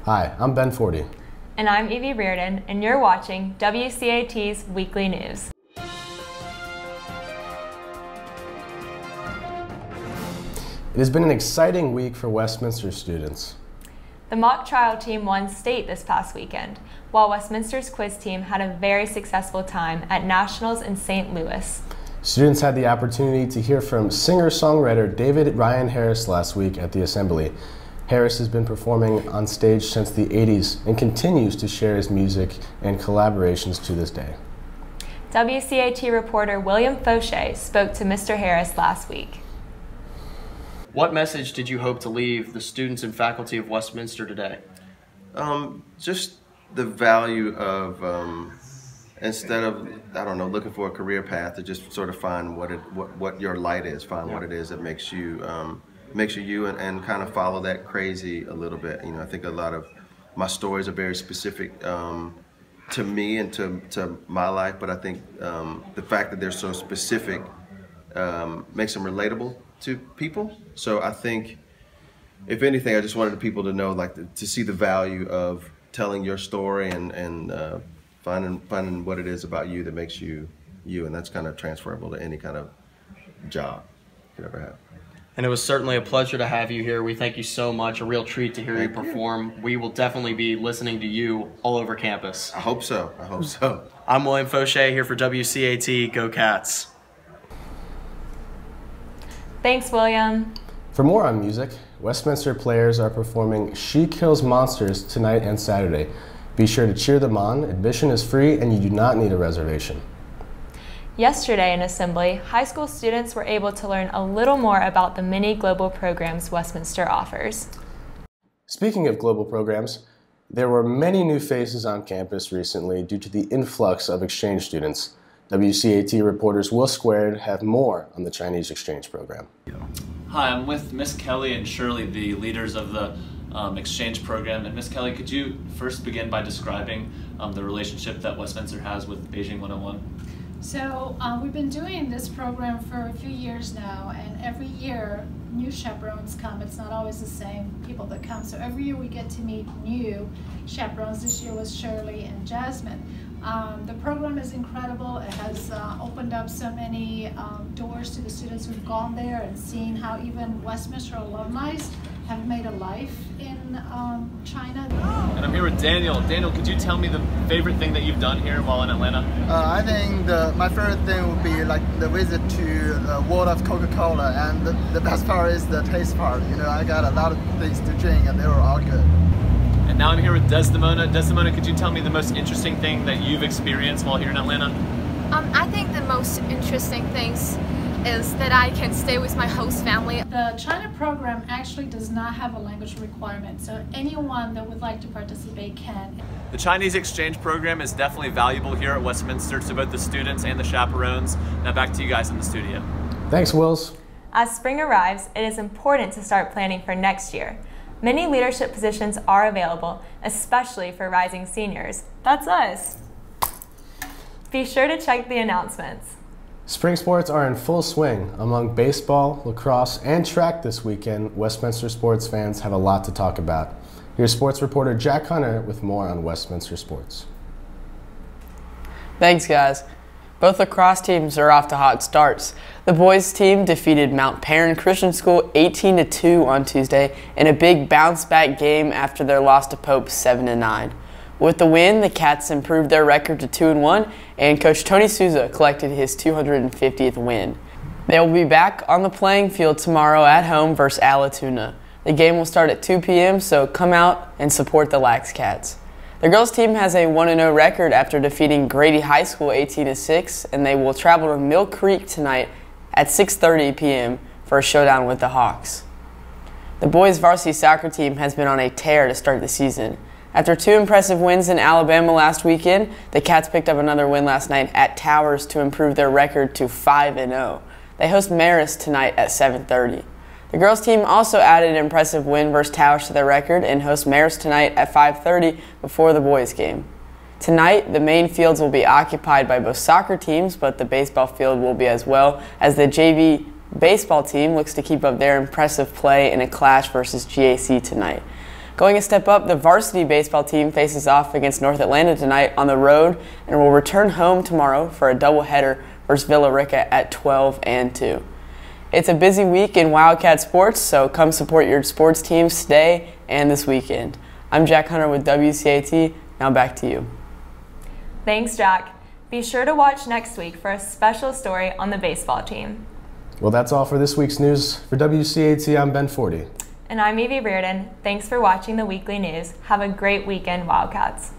Hi, I'm Ben Forty. And I'm Evie Reardon, and you're watching WCAT's Weekly News. It has been an exciting week for Westminster students. The mock trial team won state this past weekend, while Westminster's quiz team had a very successful time at Nationals in St. Louis. Students had the opportunity to hear from singer-songwriter David Ryan Harris last week at the Assembly. Harris has been performing on stage since the 80s and continues to share his music and collaborations to this day. WCAT reporter William Fauché spoke to Mr. Harris last week. What message did you hope to leave the students and faculty of Westminster today? Just the value of, instead of, I don't know, looking for a career path, to just sort of find what your light is, find what it is that makes you you, and kind of follow that crazy a little bit. You know, I think a lot of my stories are very specific to me and to my life, but I think the fact that they're so specific makes them relatable to people. So I think, if anything, I just wanted the people to know, to see the value of telling your story and finding what it is about you that makes you you, and that's kind of transferable to any kind of job you could ever have. And it was certainly a pleasure to have you here. We thank you so much. A real treat to hear you perform. We will definitely be listening to you all over campus. I hope so. I hope so. I'm William Fauché here for WCAT. Go Cats. Thanks, William. For more on music, Westminster players are performing She Kills Monsters tonight and Saturday. Be sure to cheer them on. Admission is free and you do not need a reservation. Yesterday in Assembly, high school students were able to learn a little more about the many global programs Westminster offers. Speaking of global programs, there were many new faces on campus recently due to the influx of exchange students. WCAT reporters Will Squared have more on the Chinese exchange program. Hi, I'm with Miss Kelly and Shirley, the leaders of the exchange program. And Miss Kelly, could you first begin by describing the relationship that Westminster has with Beijing 101? So we've been doing this program for a few years now, and every year new chaperones come. It's not always the same people that come. So every year we get to meet new chaperones. This year was Shirley and Jasmine. The program is incredible. It has opened up so many doors to the students who've gone there and seen how even Westminster alumni have made a life in China. And I'm here with Daniel. Daniel, could you tell me the favorite thing that you've done here while in Atlanta? I think my favorite thing would be the visit to the world of Coca-Cola, and the best part is the taste part. You know, I got a lot of things to drink and they were all good. And now I'm here with Desdemona. Desdemona, could you tell me the most interesting thing that you've experienced while here in Atlanta? I think the most interesting things is that I can stay with my host family. The China program actually does not have a language requirement, so anyone that would like to participate can. The Chinese exchange program is definitely valuable here at Westminster to both the students and the chaperones. Now back to you guys in the studio. Thanks, Wills. As spring arrives, it is important to start planning for next year. Many leadership positions are available, especially for rising seniors. That's us. Be sure to check the announcements. Spring sports are in full swing. Among baseball, lacrosse, and track this weekend, Westminster sports fans have a lot to talk about. Here's sports reporter Jack Hunter with more on Westminster sports. Thanks, guys. Both lacrosse teams are off to hot starts. The boys team defeated Mount Perrin Christian School 18-2 on Tuesday in a big bounce-back game after their loss to Pope 7-9. With the win, the Cats improved their record to 2-1, and Coach Tony Souza collected his 250th win. They will be back on the playing field tomorrow at home versus Allatoona. The game will start at 2 p.m., so come out and support the Lax Cats. The girls team has a 1-0 record after defeating Grady High School 18-6, and they will travel to Mill Creek tonight at 6:30 p.m. for a showdown with the Hawks. The boys varsity soccer team has been on a tear to start the season. After two impressive wins in Alabama last weekend, the Cats picked up another win last night at Towers to improve their record to 5-0. They host Marist tonight at 7:30. The girls team also added an impressive win versus Towers to their record and hosts Marist tonight at 5:30 before the boys game. Tonight, the main fields will be occupied by both soccer teams, but the baseball field will be as well, as the JV baseball team looks to keep up their impressive play in a clash versus GAC tonight. Going a step up, the varsity baseball team faces off against North Atlanta tonight on the road and will return home tomorrow for a doubleheader versus Villa Rica at 12 and 2. It's a busy week in Wildcat sports, so come support your sports teams today and this weekend. I'm Jack Hunter with WCAT. Now back to you. Thanks, Jack. Be sure to watch next week for a special story on the baseball team. Well, that's all for this week's news. For WCAT, I'm Ben Forty. And I'm Evie Reardon. Thanks for watching the weekly news. Have a great weekend, Wildcats.